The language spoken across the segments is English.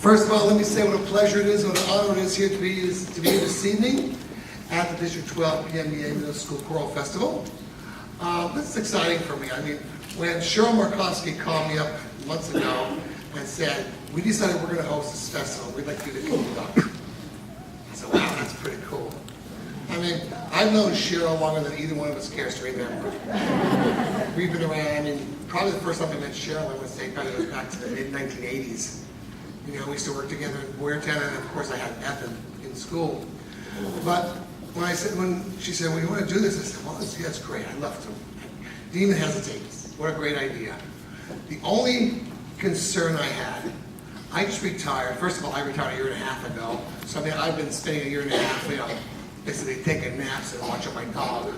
First of all, let me say what a pleasure it is, what an honor it is here to be here this evening at the District 12 PMEA Middle School Choral Festival. This is exciting for me. I mean, when Cheryl Markowski called me up months ago and said, we decided we're going to host this festival, we'd like you to conduct. I said, wow, that's pretty cool. I mean, I've known Cheryl longer than either one of us cares to remember. We've been around, I mean, probably the first time I met Cheryl, I would say probably goes back to the mid-1980s. You know, we used to work together in Boyertown, and of course I had Beth in school. But when she said, well, you want to do this? I said, well, yeah, that's great, I'd love to. Didn't even hesitate. What a great idea. The only concern I had, I just retired. First of all, I retired a year and a half ago. So I mean, I've been spending a year and a half, you know, basically taking naps and watching my dog.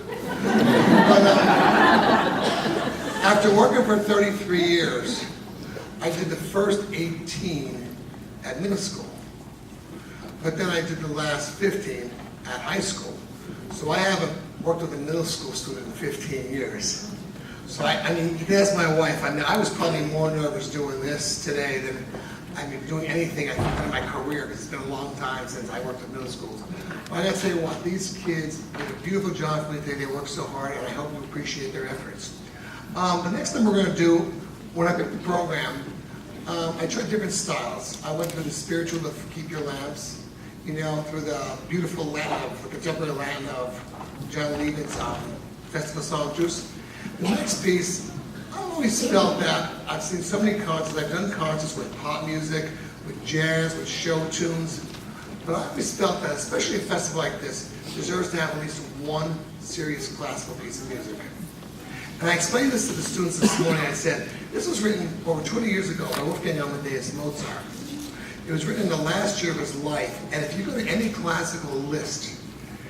But after working for 33 years, I did the first 18 at middle school. But then I did the last 15 at high school. So I haven't worked with a middle school student in 15 years. So I mean, you can ask my wife. I mean, I was probably more nervous doing this today than doing anything I think in my career, because it's been a long time since I worked at middle schools. But I gotta tell you what, these kids did a beautiful job for me today. They worked so hard, and I hope you appreciate their efforts. The next thing we're gonna do, when I picked the program, I tried different styles. I went through the spiritual to Keep Your Lamps, you know, through the beautiful Latin, the contemporary Latin of John Levin's Festival Song Juice. The next piece, I always felt that I've seen so many concerts. I've done concerts with pop music, with jazz, with show tunes, but I always felt that, especially a festival like this, deserves to have at least one serious classical piece of music. And I explained this to the students this morning. I said, this was written over 20 years ago by Wolfgang Amadeus Mozart. It was written in the last year of his life, and if you go to any classical list,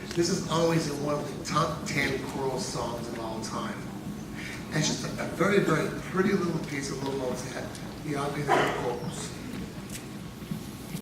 this is always in one of the top 10 choral songs of all time. And it's just a very, very pretty little piece of little Mozart, the Obbligato Chorus.